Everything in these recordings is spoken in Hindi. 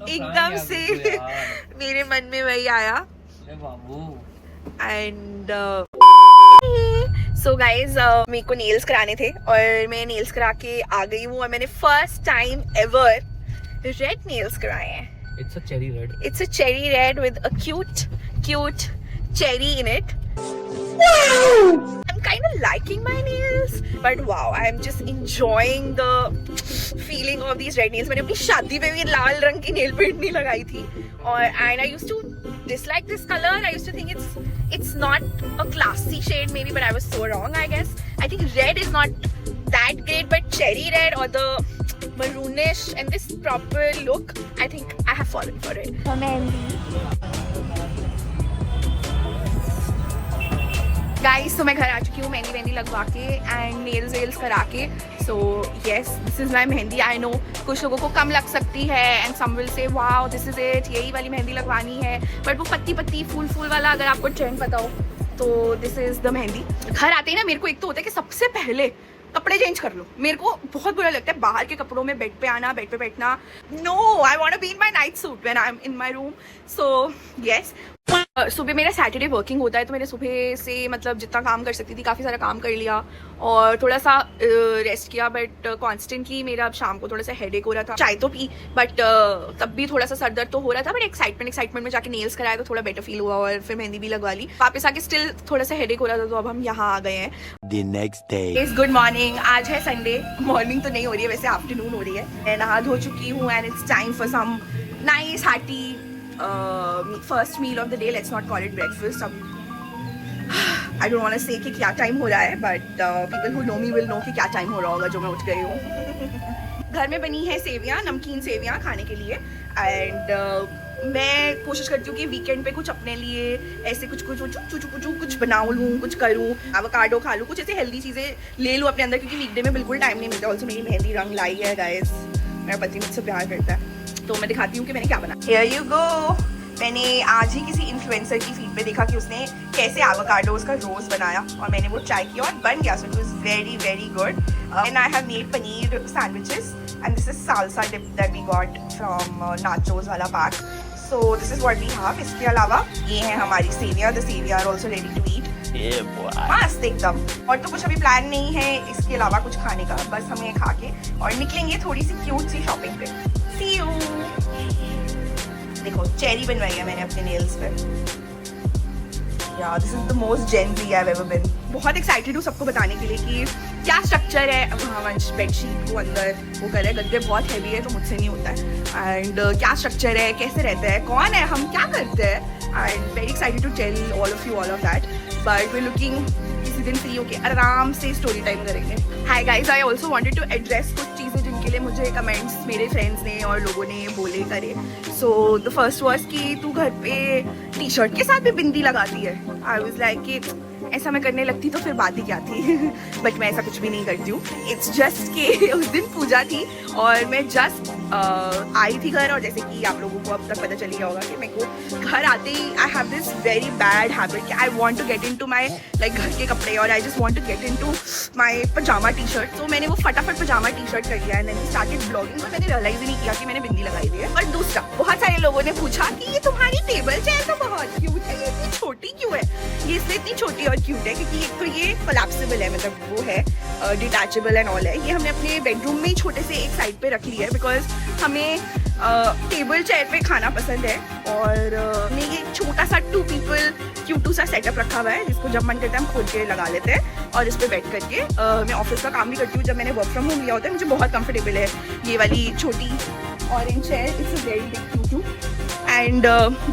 एकदम से मेरे मन में वही आया। एंड सो गाइज मेरे को नेल्स कराने थे और मैं नेल्स करा के आ गई हूँ और मैंने first time ever read nails कराए हैं। It's a cherry red. It's a cherry red with a cute cherry in it. Wow! I'm kind of liking my nails, but wow, I'm just enjoying the feeling of these red nails. मैंने अपनी शादी में भी लाल रंग की nail paint नहीं लगाई थी और and I used to dislike this color. I used to think it's not a classy shade maybe, but I was so wrong, I guess. I think red is not that great, but cherry red or the maroonish and this proper look, I think I have fallen for it. Guys, so मैं घर आ चुकी हूँ मेहंदी लगवा के एंड नेल्स वेल्स करा के। So yes, this is my mehndi. I know कुछ लोगों को कम लग सकती है and some will say wow this is it, यही वाली मेहंदी लगवानी है, बट वो पत्ती फूल वाला अगर आपको ट्रेंड पता हो तो दिस इज द मेहंदी। घर आते ही ना मेरे को एक तो होता है कि सबसे पहले कपड़े चेंज कर लो। मेरे को बहुत बुरा लगता है बाहर के कपड़ों में बेड पे आना, बेड पे बैठना। No, I want to be in my night suit when I am in my room. So yes, सुबह मेरा सैटरडे वर्किंग होता है तो मैंने सुबह से मतलब जितना काम कर सकती थी काफ़ी सारा काम कर लिया और थोड़ा सा रेस्ट किया, बट कॉन्स्टेंटली मेरा अब शाम को थोड़ा सा हेडेक हो रहा था। चाय तो पी बट तब भी थोड़ा सा सर दर्द तो हो रहा था, बट एक्साइटमेंट में जाके नेल्स कराया तो थोड़ा बेटर फील हुआ और फिर मेहंदी भी लगवा ली। वापस आके स्टिल थोड़ा सा हेडेक हो रहा था तो अब हम यहाँ आ गए हैं। The next day. Good morning. आज है संडे। मॉर्निंग तो नहीं हो रही है, वैसे आफ्टरनून हो रही है। मैं नहा धो चुकी हूँ and it's time for some nice hearty first meal of the day. Let's not call it breakfast. अब आई डोंट वांट टू से कि क्या टाइम हो रहा है, but people who know me will know कि क्या टाइम हो रहा होगा जो मैं उठ गई हूँ। घर में बनी है सेवियाँ, नमकीन सेवियाँ खाने के लिए एंड मैं कोशिश करती हूँ कि वीकेंड पे कुछ अपने लिए ऐसे कुछ बनाऊँ लूँ, कुछ करूँ, एवोकाडो खा लूँ, कुछ ऐसे हेल्दी चीज़ें ले लूँ अपने अंदर, क्योंकि वीकडे में बिल्कुल टाइम नहीं मिलता। ऑल्सो मेरी मेहंदी रंग लाई है गाइस, मेरा पति मुझसे प्यार करता है तो मैं दिखाती हूँ कि मैंने क्या बना। Here you go। मैंने आज ही किसी इन्फ्लुएंसर की फीड पे देखा कि उसने कैसे एवोकाडोस का रोज बनाया और मैंने वो ट्राई किया और बन गया। So it was very good and I have made paneer sandwiches and this is salsa dip that we got from nachos वाला pack. So this is what we have. इसके अलावा ये है हमारी सेवियां। The seviyan are also ready to eat. मस्त एकदम। और तो कुछ अभी प्लान नहीं है इसके अलावा कुछ खाने का, बस हम ये खा के और निकलेंगे थोड़ी सी क्यूट सी शॉपिंग पे। See you। देखो चेरी बनवाई है मैंने अपने नेल्स पे। यार this is the most Gen Z I have ever been. बहुत एक्साइटेड हूँ सबको बताने के लिए कि क्या स्ट्रक्चर है। हाँ वंश बेडशीट को अंदर वो करे, गद्दे बहुत हैवी है तो मुझसे नहीं होता है एंड क्या स्ट्रक्चर है, कैसे रहता है, कौन है, हम क्या करते हैं and very excited to tell all of that. But we looking किसी दिन फ्री होके आराम से स्टोरी टाइम करेंगे। Hi guys, I also wanted to address कुछ चीज़ें जिनके लिए मुझे कमेंट्स मेरे फ्रेंड्स ने और लोगों ने बोले करे। सो द फर्स्ट वाज कि तू घर पे टी शर्ट के साथ भी बिंदी लगाती है। आई वाज लाइक कि ऐसा मैं करने लगती तो फिर बात ही क्या थी बट मैं ऐसा कुछ भी नहीं करती हूँ। इट्स जस्ट कि उस दिन पूजा थी और मैं जस्ट आई थी घर और जैसे कि आप लोगों को अब तक पता चल गया होगा कि मेरे को घर आते ही I have this very bad habit कि I want to get into my like घर के कपड़े और I just want to get into my pyjama T shirt. तो मैंने वो फटाफट पजामा टी शर्ट कर लिया एंड देन स्टार्टेड ब्लॉगिंग और मैंने रियलाइज ही नहीं किया कि मैंने बिंदी लगाई हुई है। और दूसरा, बहुत सारे लोगों ने पूछा कि ये तुम्हारी टेबल चेयर तो बहुत क्यूट है, ये इतनी छोटी क्यों है? ये इसलिए इतनी छोटी और क्यूट है क्योंकि एक तो ये कोलैप्सिबल है, मतलब वो है डिटैचेबल एंड ऑल है। ये हमने अपने बेडरूम में ही छोटे से एक साइड पे रख लिया है बिकॉज हमें टेबल चेयर पे खाना पसंद है और हमने ये छोटा सा 2 पीपल क्यूटू सा सेटअप रखा हुआ है जिसको जब मन करता है हम खोल के लगा लेते हैं और इस पे बैठ करके मैं ऑफिस का काम भी करती हूँ। जब मैंने वर्क फ्रॉम होम लिया होता है मुझे बहुत कंफर्टेबल है ये वाली छोटी orange chair. It's a very big cutie and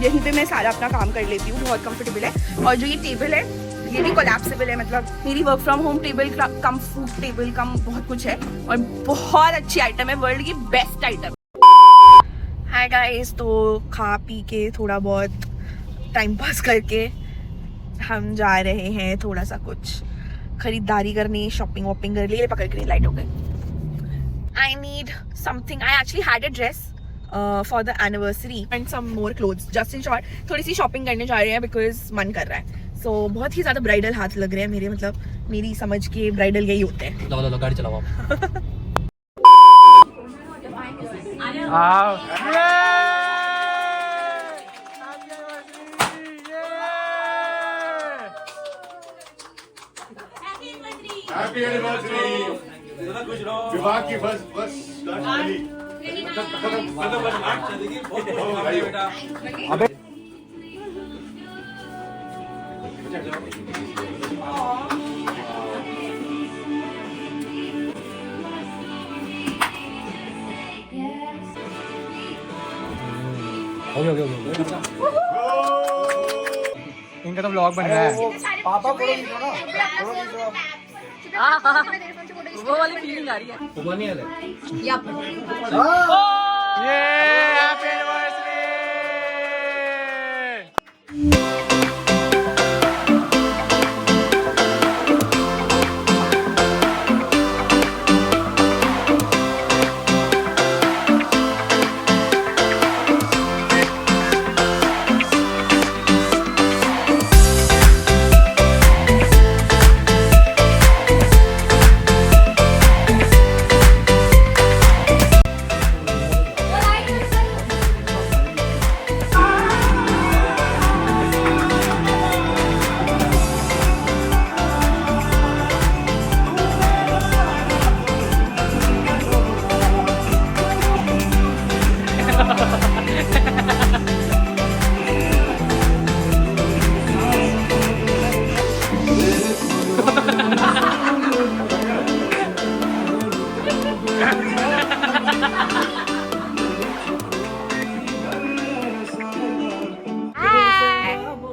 यहीं पे मैं सारा अपना काम कर लेती हूँ, बहुत कंफर्टेबल है। और जो ये टेबल है ये भी कोलैप्सिबल है, मतलब मेरी work from home table cum food table cum बहुत कुछ है और बहुत अच्छी आइटम है, वर्ल्ड की बेस्ट आइटम। हाय गाइस, तो खा पी के थोड़ा बहुत टाइम पास करके हम जा रहे हैं थोड़ा सा कुछ खरीदारी करने, शॉपिंग वॉपिंग कर लिए। पकड़ के लाइट हो गई। I need something. I actually had a dress for the anniversary and some more clothes. Just in short थोड़ी सी शॉपिंग करने जा रहे हैं बिकॉज मन कर रहा है। सो बहुत ही ज़्यादा ब्राइडल हाथ लग रहे हैं मेरे, मतलब मेरी समझ के ब्राइडल यही होते हैं। लो गाड़ी चलाओ आप। Happy anniversary. विवाह की बस अबे हो गया इनका तो व्लॉग बन रहा है। पापा को वो वाली फीलिंग आ रही है। वो नहीं है ये happy anniversary.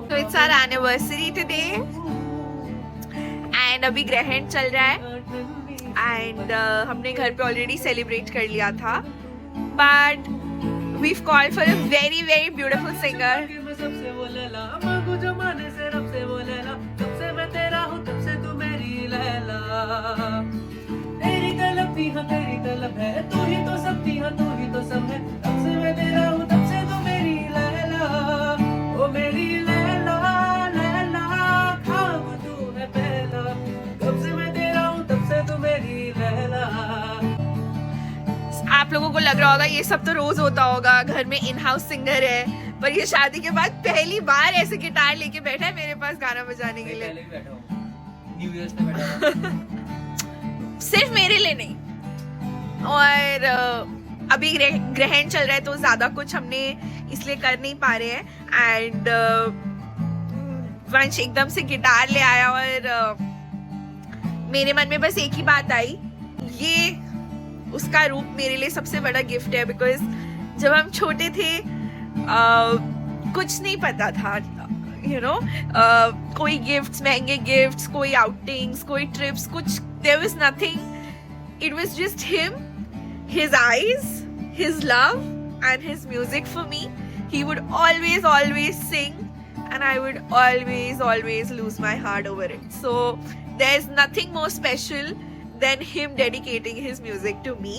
So it's our anniversary today and अभी ग्रहण चल रहा है and हमने घर पे ऑलरेडी सेलिब्रेट कर लिया था, but we've called for a very very beautiful singer. तेरी तलब है, तू ही तो सब थी, तू ही तो सब है, तब से मैं तेरा हूँ, तब से तू मेरी लैला, ओ मेरी लैला लैला, ख्वाब तू है पहला, कब से मैं तेरा हूँ, तब से तू मेरी लैला। आप लोगों को लग रहा होगा ये सब तो रोज होता होगा, घर में इन हाउस सिंगर है, पर ये शादी के बाद पहली बार ऐसे गिटार लेके बैठा है मेरे पास गाना बजाने के लिए। न्यू ईयर पे बैठा सिर्फ मेरे लिए नहीं, और अभी ग्रहण चल रहा है तो ज्यादा कुछ हमने इसलिए कर नहीं पा रहे हैं एंड वंश एकदम से गिटार ले आया और मेरे मन में बस एक ही बात आई, ये उसका रूप मेरे लिए सबसे बड़ा गिफ्ट है, बिकॉज जब हम छोटे थे कुछ नहीं पता था, कोई गिफ्ट्स, महंगे गिफ्ट्स, कोई आउटिंग्स, कोई ट्रिप्स, कुछ, there was nothing. It was just him, his eyes, his love and his music for me. He would always sing and I would always lose my heart over it. So there's nothing more special than him dedicating his music to me.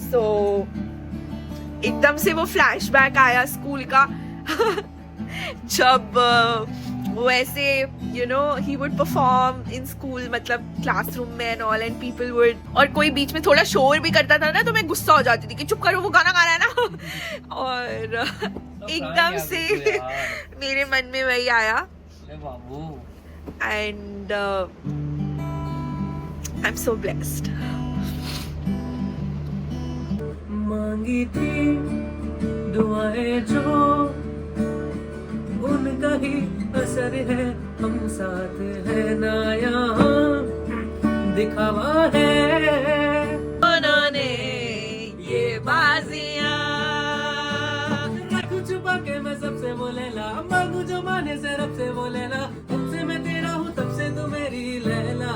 So एकदम से वो फ्लैशबैक आया स्कूल का जब वो ऐसे he would perform in school, मतलब क्लासरूम में and all, and people would, और कोई बीच में थोड़ा शोर भी करता था ना तो मैं गुस्सा हो जाती थी कि चुप करो, वो गाना गा रहा है ना और एकदम से मेरे मन में वही आया and I'm so blessed. मांगी थी दुआएं जो उनका ही असर है, हम साथ है ना यहाँ दिखावा है, उन्होंने ये बाजियां रखूं छुपा के मैं सबसे बोले ला, मांगू जो माने से रब से बोले ला, तब से मैं तेरा हूँ, तब से तू मेरी लैला,